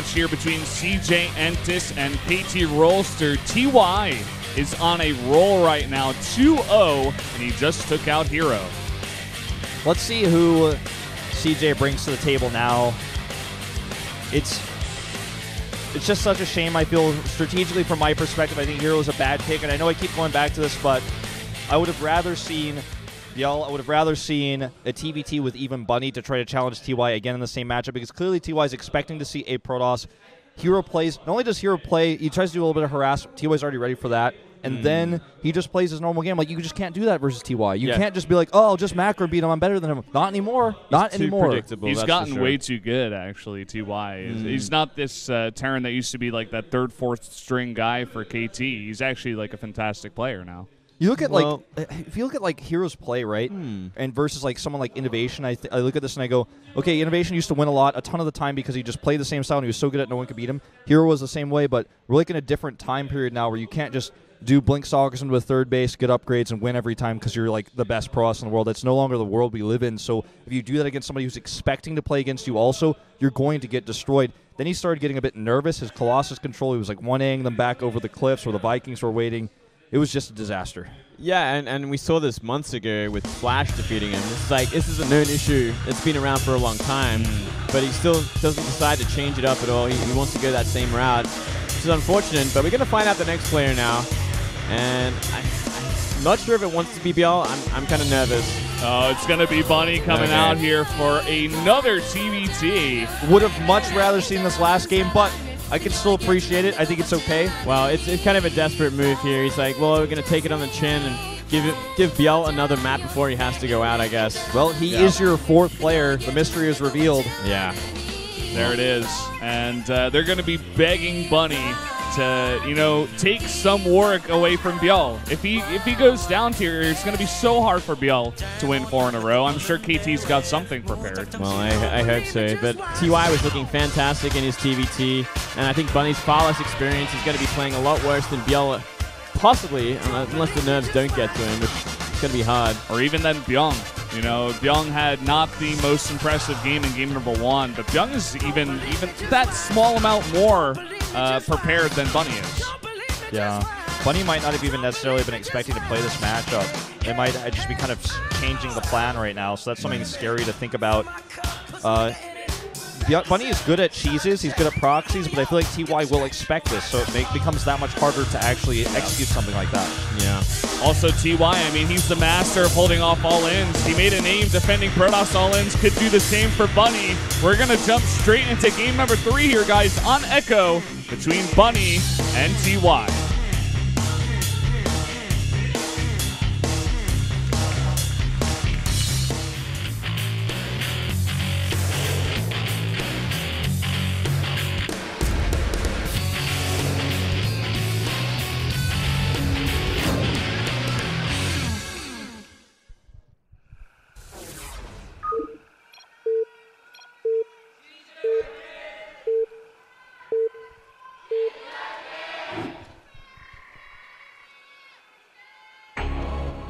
match here between CJ Entis and KT Rolster. TY is on a roll right now, 2-0, and he just took out Hero. Let's see who CJ brings to the table now. It's just such a shame. I feel strategically from my perspective, I think Hero is a bad pick, and I know I keep going back to this, but I would have rather seen I would have rather seen a TVT with even Bunny to try to challenge TY again in the same matchup, because clearly TY is expecting to see a Protoss. Hero plays, not only does Hero play, he tries to do a little bit of harass. TY's already ready for that. And then he just plays his normal game. Like, you just can't do that versus TY. You can't just be like, oh, I'll just macro beat him. I'm better than him. Not anymore. Not anymore. Predictable, he's gotten way too good, actually, TY. He's not this Terran that used to be like that third, fourth string guy for KT. He's actually like a fantastic player now. You look at if you look at like Hero's play, right, and versus like someone like Innovation, I look at this and I go, okay, Innovation used to win a ton of the time because he just played the same style and he was so good at no one could beat him. Hero was the same way, but we're like in a different time period now where you can't just do Blink Stalkers into a third base, get upgrades, and win every time because you're like the best Protoss in the world. That's no longer the world we live in. So if you do that against somebody who's expecting to play against you also, you're going to get destroyed. Then he started getting a bit nervous. His Colossus control, he was like 1Aing them back over the cliffs where the Vikings were waiting. It was just a disaster. Yeah, and we saw this months ago with Flash defeating him. It's like, this is a known issue. It's been around for a long time, but he still doesn't decide to change it up at all. He wants to go that same route, which is unfortunate, but we're going to find out the next player now. And I'm not sure if it wants to be BL. I'm kind of nervous. Oh, it's going to be Bunny coming out here for another TVT. Would have much rather seen this last game, but I can still appreciate it. I think it's okay. Well, it's kind of a desperate move here. He's like, well, we're going to take it on the chin and give Biel another map before he has to go out, I guess. Well, he is your fourth player. The mystery is revealed. Yeah. There it is. And they're going to be begging Bunny to, you know, take some work away from Biel. If he goes down here, it's going to be so hard for Biel to win 4 in a row. I'm sure KT's got something prepared. Well, I hope so. But TY was looking fantastic in his TVT, and I think Bunny's far less experience is going to be playing a lot worse than Biel, possibly, unless the nerves don't get to him, which is going to be hard. Or even then Byung. You know, Byung had not the most impressive game in game number 1, but Byung is even that small amount more prepared than Bunny is. Yeah. Bunny might not have even necessarily been expecting to play this matchup. They might just be kind of changing the plan right now, so that's something scary to think about. Bunny is good at cheeses, he's good at proxies, but I feel like TY will expect this, so it becomes that much harder to actually execute something like that. Yeah. Also, TY, I mean, he's the master of holding off all-ins. He made a name defending Protoss all-ins, could do the same for Bunny. We're going to jump straight into game number 3 here, guys, on Echo between Bunny and TY.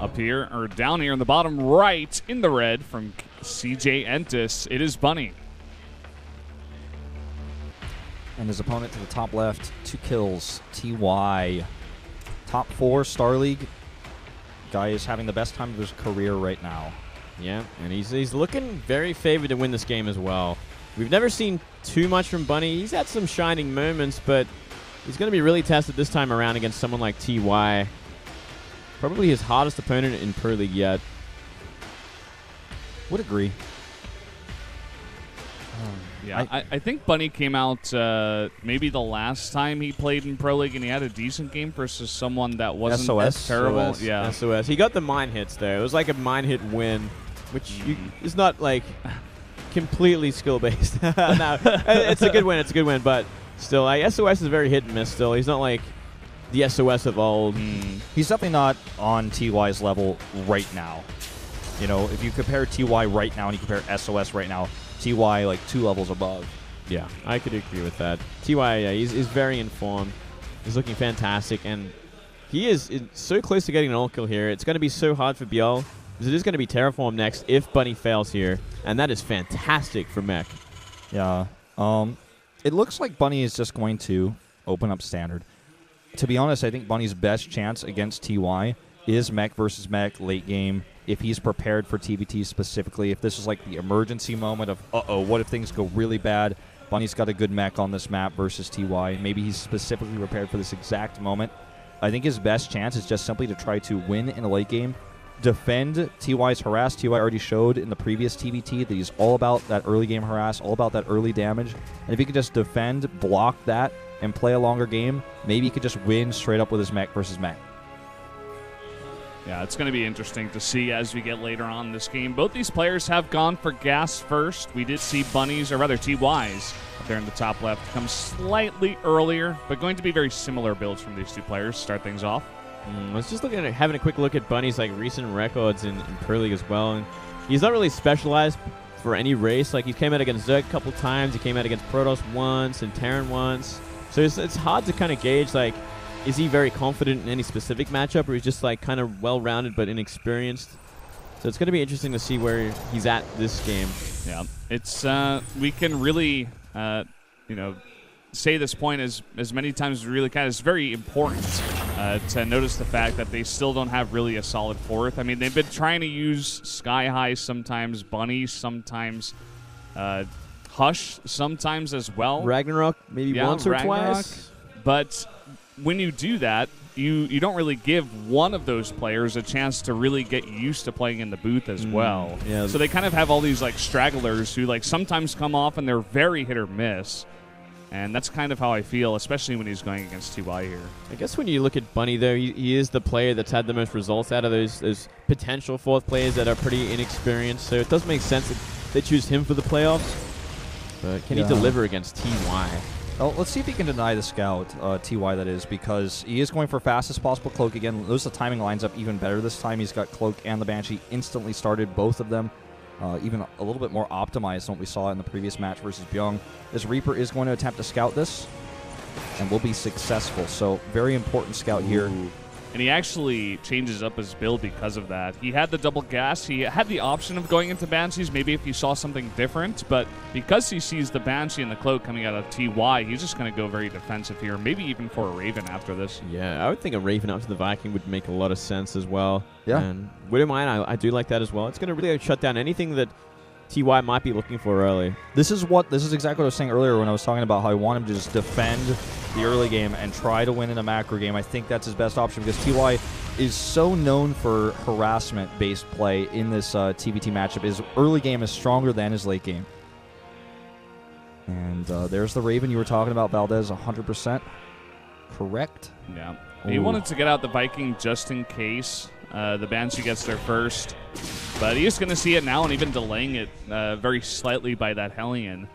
Up here, or down here in the bottom right, in the red from CJ Entis, it is Bunny. And his opponent to the top left, 2 kills, TY. Top 4 Star League. Guy is having the best time of his career right now. Yeah, and he's looking very favored to win this game as well. We've never seen too much from Bunny. He's had some shining moments, but he's going to be really tested this time around against someone like TY. Probably his hardest opponent in Pro League yet. Would agree. Yeah, I think Bunny came out maybe the last time he played in Pro League, and he had a decent game versus someone that wasn't as terrible. SOS. Yeah, SOS. He got the mine hits there. It was like a mine hit win, which is not like completely skill based. No, it's a good win. It's a good win, but still, SOS is very hit and miss. Still, he's not like the SOS of old. He's definitely not on TY's level right now. You know, if you compare TY right now and you compare SOS right now, TY like 2 levels above. Yeah, I could agree with that. TY, yeah, he's very informed. He's looking fantastic, and he is so close to getting an ult kill here. It's going to be so hard for Biel, because it is going to be Terraform next if Bunny fails here, and that is fantastic for Mech. Yeah. It looks like Bunny is just going to open up standard. To be honest, I think Bunny's best chance against TY is mech versus mech late game. If he's prepared for TBT specifically, if this is like the emergency moment of, what if things go really bad? Bunny's got a good mech on this map versus TY. Maybe he's specifically prepared for this exact moment. I think his best chance is just simply to try to win in a late game, defend TY's harass. TY already showed in the previous TBT that he's all about that early game harass, all about that early damage. And if he can just defend, block that, and play a longer game, maybe he could just win straight up with his mech versus mech. Yeah, it's going to be interesting to see as we get later on in this game. Both these players have gone for gas first. We did see Bunnies, or rather TYs, up there in the top left, come slightly earlier, but going to be very similar builds from these two players. Start things off. Let's just look at having a quick look at Bunny's like recent records in Pro League as well. And he's not really specialized for any race. Like he came out against Zerg a couple times. He came out against Protoss once and Terran once. So it's hard to kind of gauge, like, is he very confident in any specific matchup, or he's just like kind of well-rounded but inexperienced? So it's going to be interesting to see where he's at this game. Yeah, it's we can really say this point as many times as we really can. It's very important to notice the fact that they still don't have really a solid fourth. I mean, they've been trying to use Sky High sometimes, Bunny sometimes, Hush sometimes as well. Ragnarok maybe once or twice. But when you do that, you don't really give one of those players a chance to really get used to playing in the booth as well. Yeah. So they kind of have all these like stragglers who like sometimes come off and they're very hit or miss. And that's kind of how I feel, especially when he's going against TY here. I guess when you look at Bunny, though, he is the player that's had the most results out of those potential fourth players that are pretty inexperienced. So it does make sense that they choose him for the playoffs. But can he deliver against TY? Well, let's see if he can deny the scout, TY that is, because he is going for fastest possible cloak again. Those the timing lines up even better this time. He's got cloak and the Banshee instantly started, both of them. Even a little bit more optimized than what we saw in the previous match versus Byung. This Reaper is going to attempt to scout this and will be successful. So very important scout here. And he actually changes up his build because of that. He had the double gas. He had the option of going into Banshees, maybe if he saw something different. But because he sees the Banshee and the Cloak coming out of TY, he's just going to go very defensive here, maybe even for a Raven after this. Yeah, I would think a Raven up to the Viking would make a lot of sense as well. Yeah. And Widow Mine, I do like that as well. It's going to really shut down anything that TY might be looking for early. This is exactly what I was saying earlier when I was talking about how I want him to just defend the early game and try to win in a macro game. I think that's his best option because TY is so known for harassment-based play in this TBT matchup. His early game is stronger than his late game. And there's the Raven you were talking about, Valdez, 100% correct. Yeah. He wanted to get out the Viking just in case the Banshee gets there first. But he is going to see it now and even delaying it very slightly by that Hellion.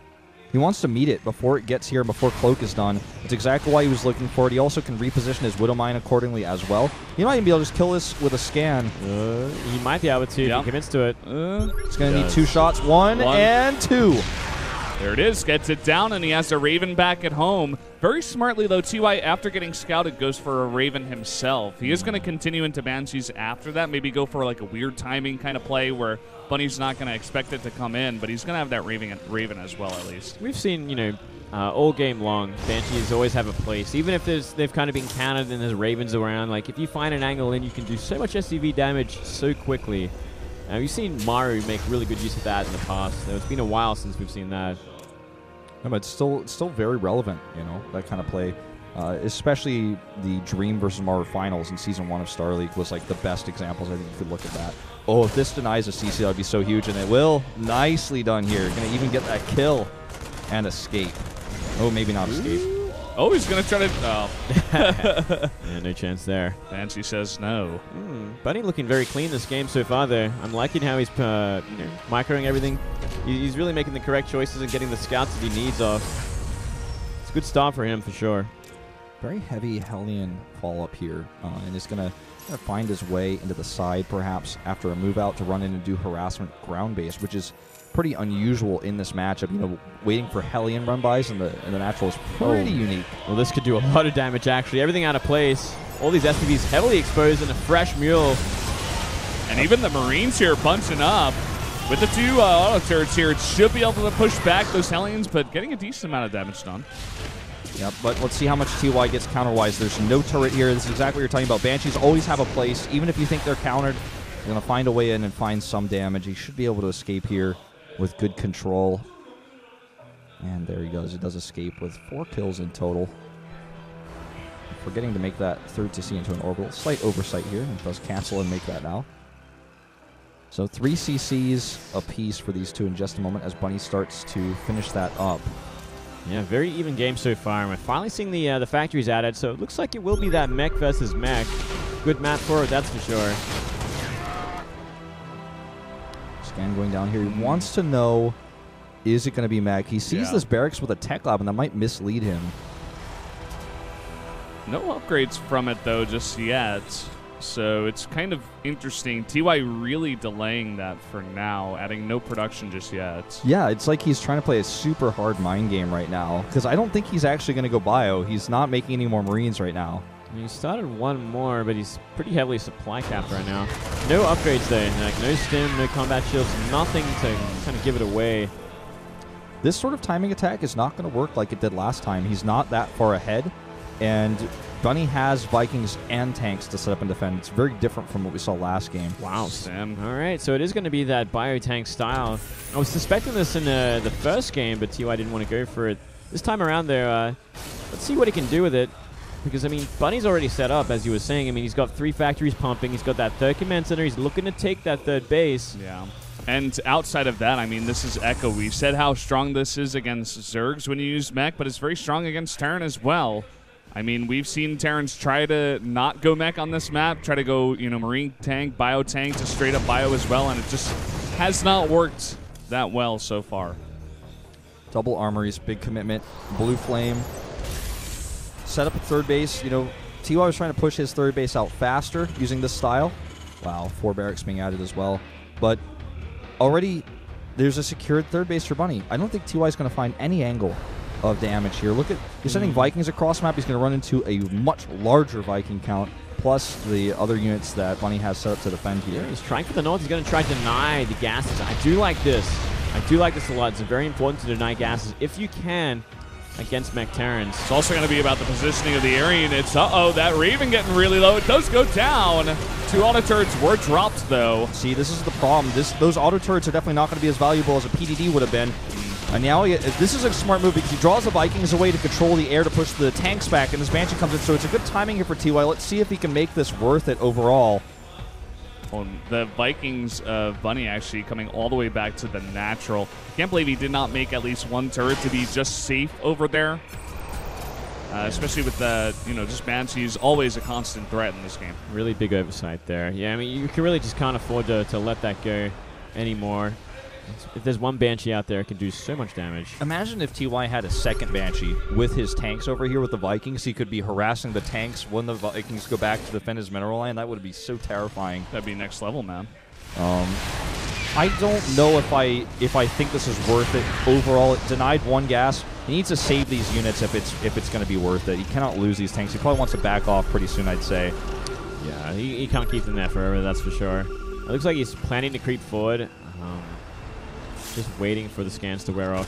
He wants to meet it before it gets here, before Cloak is done. It's exactly why he was looking for it. He also can reposition his Widow Mine accordingly as well. He might even be able to just kill this with a scan. He might be able to if he commits to it. He's going to need 2 shots. One and 2. There it is. Gets it down, and he has a Raven back at home. Very smartly, though, TY, after getting scouted, goes for a Raven himself. He is going to continue into Banshees after that, maybe go for like a weird timing kind of play where Bunny's not going to expect it to come in, but he's going to have that Raven as well, at least. We've seen, all game long, Banshees always have a place. Even if they've kind of been countered and there's Ravens around, like if you find an angle in, you can do so much SCV damage so quickly. We've seen Maru make really good use of that in the past. So it's been a while since we've seen that. No, but it's still very relevant, that kind of play. Especially the Dream versus Maru finals in Season 1 of Star League was like the best examples. I think you could look at that. Oh, if this denies a CC, that would be so huge, and it will. Nicely done here. Going to even get that kill and escape. Oh, maybe not escape. Oh, he's going to try to... Oh. Yeah, no chance there. Banshee says no. Bunny looking very clean this game so far, though. I'm liking how he's microing everything. He's really making the correct choices and getting the scouts that he needs off. It's a good start for him, for sure. Very heavy Hellion follow-up here, and is going to find his way into the side, perhaps, after a move out to run in and do harassment ground-based, which is pretty unusual in this matchup. Waiting for Hellion run-bys in the natural is pretty unique. Well, this could do a lot of damage, actually. Everything out of place. All these SPVs heavily exposed and a fresh mule. And even the Marines here bunching up. With the 2 auto turrets here, it should be able to push back those Hellions, but getting a decent amount of damage done. Yep, but let's see how much TY gets counter-wise. There's no turret here. This is exactly what you're talking about. Banshees always have a place. Even if you think they're countered, you're going to find a way in and find some damage. He should be able to escape here with good control. And there he goes. He does escape with 4 kills in total. Forgetting to make that third CC into an orbital. Slight oversight here. He does cancel and make that now. So 3 CCs apiece for these two in just a moment as Bunny starts to finish that up. Yeah, very even game so far. And we're finally seeing the factories added, so it looks like it will be that mech versus mech. Good map for it, that's for sure. Scan going down here. He wants to know, is it going to be mech? He sees this barracks with a tech lab, and that might mislead him. No upgrades from it, though, just yet. So it's kind of interesting. TY really delaying that for now, adding no production just yet. Yeah, it's like he's trying to play a super hard mind game right now, because I don't think he's actually going to go bio. He's not making any more Marines right now. He started 1 more, but he's pretty heavily supply capped right now. No upgrades, though. Like, no stim, no combat shields, nothing to kind of give it away. This sort of timing attack is not going to work like it did last time. He's not that far ahead. And Bunny has Vikings and tanks to set up and defend. It's very different from what we saw last game. Wow, Sam. All right, so it is going to be that bio-tank style. I was suspecting this in the first game, but TY didn't want to go for it. This time around, there, let's see what he can do with it. Because, I mean, Bunny's already set up, as you were saying. I mean, he's got 3 factories pumping. He's got that 3rd command center. He's looking to take that 3rd base. Yeah. And outside of that, I mean, this is Echo. We said how strong this is against Zergs when you use mech, but it's very strong against Terran as well. I mean, we've seen Terrans try to not go mech on this map, try to go, you know, Marine tank, bio tank, just straight up bio as well, and it just has not worked that well so far. Double armories, big commitment. Blue Flame. Set up a 3rd base. You know, TY was trying to push his 3rd base out faster using this style. Wow, 4 barracks being added as well. But already there's a secured 3rd base for Bunny. I don't think TY is going to find any angle of damage here. Look at, he's sending Vikings across map. He's going to run into a much larger Viking count, plus the other units that Bunny has set up to defend here. Yeah, he's trying for the north. He's going to try to deny the gases. I do like this. I do like this a lot. It's very important to deny gases if you can against mech Terrans. It's also going to be about the positioning of the area units. Uh-oh, that Raven getting really low. It does go down. 2 auto turrets were dropped, though. See, this is the problem. Those auto turrets are definitely not going to be as valuable as a PDD would have been. And now this is a smart move because he draws the Vikings away to control the air to push the tanks back, and this Banshee comes in, so it's a good timing here for TY. Let's see if he can make this worth it overall. The Vikings of Bunny actually coming all the way back to the natural. Can't believe he did not make at least 1 turret to be just safe over there. Especially with the, you know, just Banshee's always a constant threat in this game. Really big oversight there. Yeah, I mean, you can really just can't afford to let that go anymore. If there's 1 Banshee out there, it can do so much damage. Imagine if TY had a 2nd Banshee with his tanks over here with the Vikings. He could be harassing the tanks when the Vikings go back to defend his mineral line. That would be so terrifying. That'd be next level, man. I don't know if I think this is worth it overall. It denied 1 gas. He needs to save these units if it's going to be worth it. He cannot lose these tanks. He probably wants to back off pretty soon, I'd say. Yeah, he can't keep them there forever, that's for sure. It looks like he's planning to creep forward. Just waiting for the scans to wear off.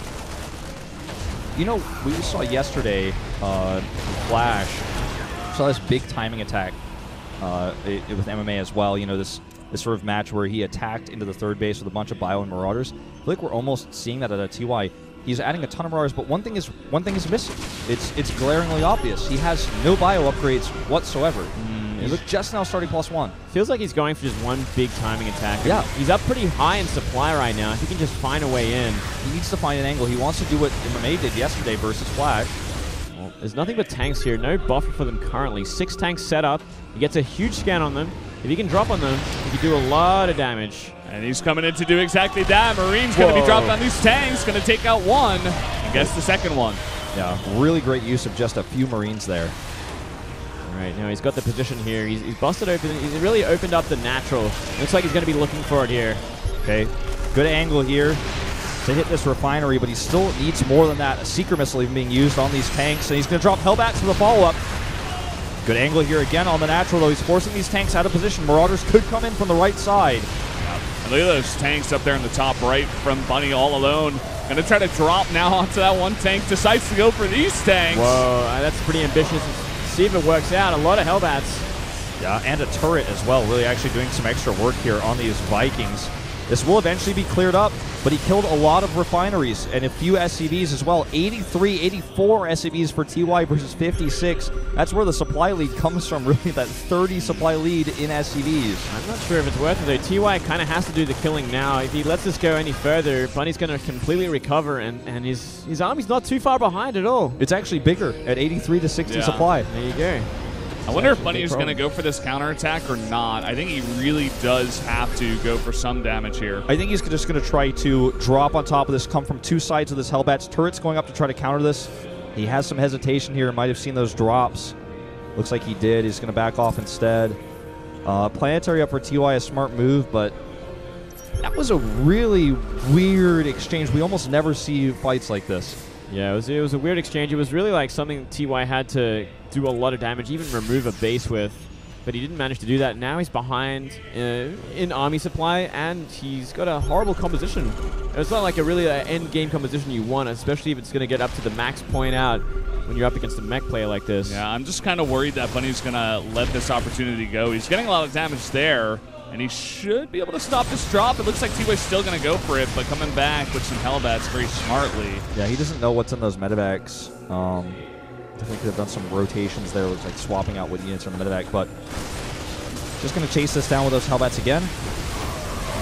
You know, we saw yesterday, Flash saw this big timing attack with MMA as well. You know, this sort of match where he attacked into the 3rd base with a bunch of bio and Marauders. I feel like we're almost seeing that at a TY. He's adding a ton of Marauders, but one thing is missing. It's glaringly obvious. He has no bio upgrades whatsoever. Look, just now starting +1. Feels like he's going for just 1 big timing attack. Yeah. He's up pretty high in supply right now. If he can just find a way in. He needs to find an angle. He wants to do what MMA did yesterday versus Flash. Well, there's nothing but tanks here. No buffer for them currently. 6 tanks set up. He gets a huge scan on them. If he can drop on them, he can do a lot of damage. And he's coming in to do exactly that. Marine's going to be dropped on these tanks. Going to take out 1 and gets the 2nd one. Yeah, really great use of just a few Marines there. All right, now he's got the position here. He's busted open. He's really opened up the natural. Looks like he's going to be looking for it here. Okay, good angle here to hit this refinery, but he still needs more than that. A seeker missile even being used on these tanks, and he's going to drop Hellbats for the follow-up. Good angle here again on the natural, though. He's forcing these tanks out of position. Marauders could come in from the right side. And look at those tanks up there in the top right from Bunny all alone. Gonna try to drop now onto that one tank. Decides to go for these tanks. Whoa, that's pretty ambitious. See if it works out. A lot of Hellbats. Yeah, and a turret as well, really actually doing some extra work here on these Vikings. This will eventually be cleared up, but he killed a lot of refineries and a few SCVs as well. 83, 84 SCVs for TY versus 56. That's where the supply lead comes from, really, that 30 supply lead in SCVs. I'm not sure if it's worth it, though. TY kind of has to do the killing now. If he lets this go any further, Bunny's going to completely recover, and his army's not too far behind at all. It's actually bigger at 83 to 60 supply. There you go. I wonder if Bunny is going to go for this counterattack or not. I think he really does have to go for some damage here. I think he's just going to try to drop on top of this, come from two sides of this Hellbats. Turret's going up to try to counter this. He has some hesitation here. Might have seen those drops. Looks like he did. He's going to back off instead. Planetary up for TY, a smart move, but that was a really weird exchange. We almost never see fights like this. Yeah, it was a weird exchange. It was really like something TY had to do a lot of damage, even remove a base with, but he didn't manage to do that. Now he's behind in army supply, and he's got a horrible composition. It's not like a really end game composition you want, especially if it's going to get up to the max point out when you're up against a mech player like this. Yeah, I'm just kind of worried that Bunny's going to let this opportunity go. He's getting a lot of damage there, and he should be able to stop this drop. It looks like TY's still going to go for it, but coming back with some Hellbats very smartly. Yeah, he doesn't know what's in those medevacs. Definitely could have done some rotations there. Looks like swapping out with units on the medevac, but just going to chase this down with those Hellbats again.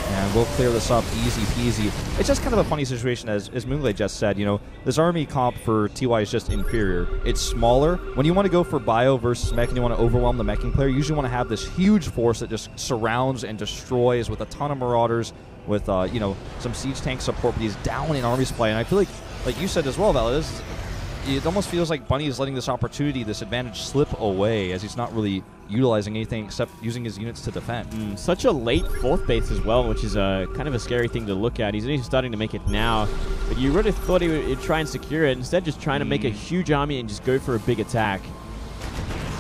And we'll clear this up easy peasy. It's just kind of a funny situation, as Moonglade just said. You know, this army comp for TY is just inferior. It's smaller. When you want to go for bio versus mech and you want to overwhelm the meching player, you usually want to have this huge force that just surrounds and destroys with a ton of marauders, with you know, some siege tank support, but he's down in army supply. And I feel like you said as well, Val, it almost feels like Bunny is letting this opportunity, this advantage, slip away, as he's not really utilizing anything except using his units to defend. Such a late fourth base as well, which is kind of a scary thing to look at. He's only starting to make it now, but you really thought he would try and secure it. Instead, just trying to make a huge army and just go for a big attack.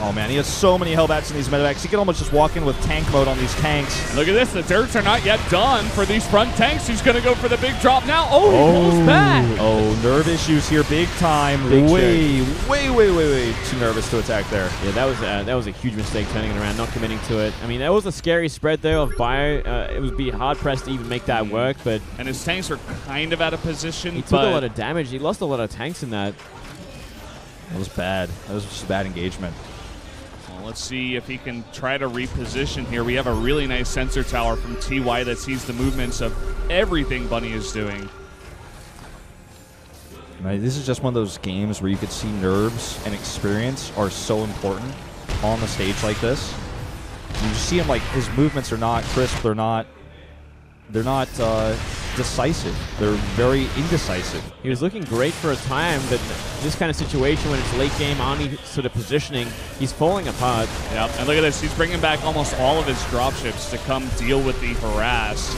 Oh man, he has so many Hellbats in these medevacs. He can almost just walk in with tank mode on these tanks. Look at this, the turrets are not yet done for these front tanks. He's going to go for the big drop now. Oh, he pulls back. Oh, nerve issues here, big time. Way too nervous to attack there. Yeah, that was a huge mistake, turning it around, not committing to it. I mean, that was a scary spread though of bio. It would be hard pressed to even make that work, but and his tanks are kind of out of position. He took a lot of damage. He lost a lot of tanks in that. That was bad. That was just a bad engagement. Let's see if he can try to reposition here. We have a really nice sensor tower from TY that sees the movements of everything Bunny is doing. Right, this is just one of those games where you could see nerves and experience are so important on the stage like this. You just see him, like, his movements are not crisp. They're not decisive. They're very indecisive. He was looking great for a time, but this kind of situation when it's late game army sort of positioning, he's falling apart. Yep, and look at this. He's bringing back almost all of his dropships to come deal with the harass.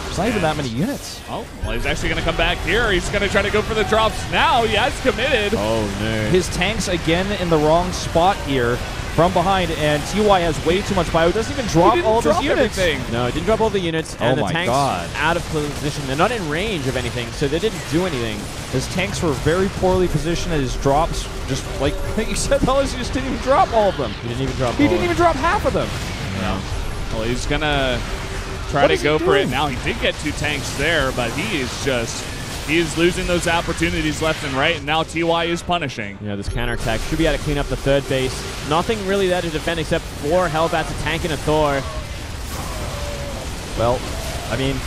There's not even that many units. Oh, well, he's actually going to come back here. He's going to try to go for the drops now. He has committed. Oh, no. His tanks again in the wrong spot here from behind, and TY has way too much bio. He doesn't even drop all of his units. No, he didn't drop all the units, and the tanks God. out of position. They're not in range of anything, so they didn't do anything. His tanks were very poorly positioned, and his drops, just like you said, he just didn't even drop all of them. He didn't even drop He didn't even drop half of them. Yeah. Well, he's going to try to go for it now. He did get 2 tanks there, but he is losing those opportunities left and right, and now TY is punishing. Yeah, this counterattack should be able to clean up the third base. Nothing really there to defend except 4 Hellbats, a tank, and a Thor. Well, I mean,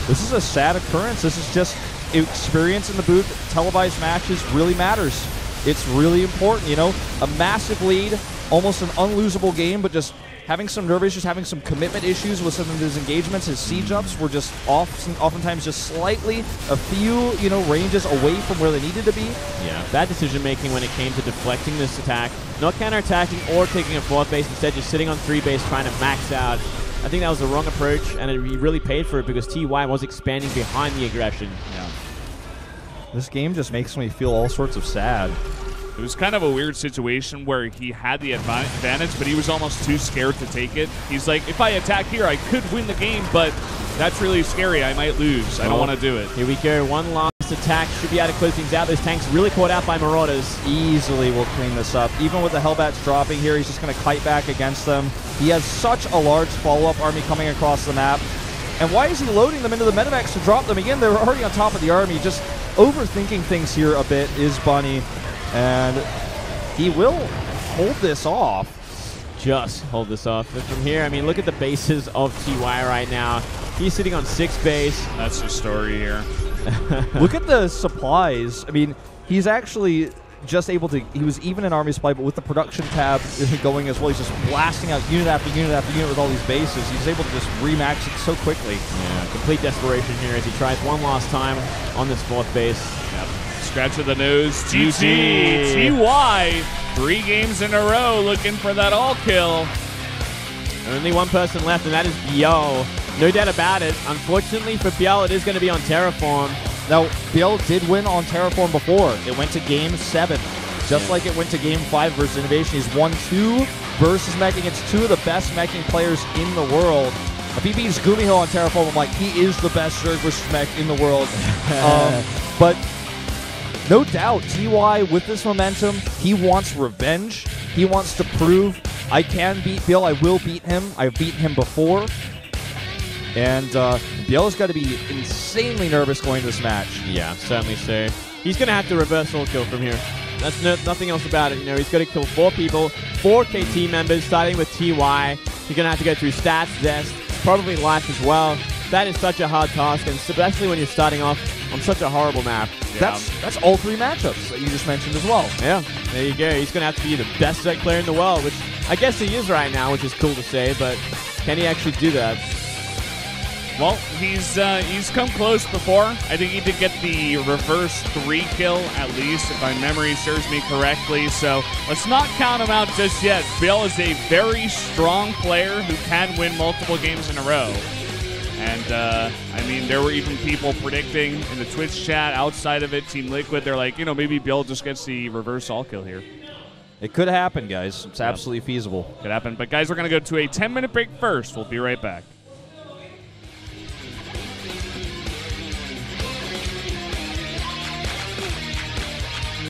this is a sad occurrence. This is just experience in the booth. Televised matches really matters. It's really important, you know? A massive lead, almost an unlosable game, but just having some nerve issues, having some commitment issues with some of his engagements. His siege ups were just oftentimes just slightly a few, you know, ranges away from where they needed to be. Yeah, bad decision making when it came to deflecting this attack. Not counterattacking or taking a 4th base, instead just sitting on 3 base trying to max out. I think that was the wrong approach, and he really paid for it because TY was expanding behind the aggression. Yeah. This game just makes me feel all sorts of sad. It was kind of a weird situation where he had the advantage, but he was almost too scared to take it. He's like, if I attack here, I could win the game, but that's really scary. I might lose. I don't want to do it. Here we go. One last attack. Should be able to close things out. Those tanks really caught out by Marauders. Easily will clean this up. Even with the Hellbats dropping here, he's just going to kite back against them. He has such a large follow-up army coming across the map. And why is he loading them into the Medivacs to drop them again? They're already on top of the army. Just overthinking things here a bit is Bunny. And he will hold this off. Just hold this off. But from here, I mean, look at the bases of TY right now. He's sitting on 6 base. That's the story here. Look at the supplies. I mean, he's actually just able to, he was even in army supply, but with the production tab going as well, he's just blasting out unit after unit after unit with all these bases. He's able to just remax it so quickly. Yeah, complete desperation here as he tries one last time on this 4th base. Yep. Scratch of the nose. GG. TY. 3 games in a row looking for that all kill. Only one person left, and that is Biel. No doubt about it. Unfortunately for Biel, it is going to be on Terraform. Now, Biel did win on Terraform before. It went to Game 7. Just like it went to Game 5 versus Innovation. He's won 2 versus mech against 2 of the best meching players in the world. If he beats Gumiho on Terraform, I'm like, he is the best Zerg versus mech in the world. But no doubt, TY, with this momentum, he wants revenge. He wants to prove, I can beat Biel. I will beat him. I've beaten him before. And Biel's got to be insanely nervous going to this match. Yeah, certainly so. He's going to have to reverse all kill from here. That's nothing else about it. You know, he's got to kill 4 people, 4 KT members, starting with TY. He's going to have to go through stats, zest, probably life as well. That is such a hard task, and especially when you're starting off on such a horrible map. Yeah. That's all 3 matchups that you just mentioned as well. Yeah, there you go. He's going to have to be the best Zerg player in the world, which I guess he is right now, which is cool to say, but can he actually do that? Well, he's come close before. I think he did get the reverse 3 kill at least, if my memory serves me correctly. So let's not count him out just yet. Biel is a very strong player who can win multiple games in a row. And, I mean, there were even people predicting in the Twitch chat outside of it, Team Liquid, they're like, you know, maybe Biel just gets the reverse all kill here. It could happen, guys. It's absolutely feasible. Could happen. But, guys, we're going to go to a 10-minute break first. We'll be right back.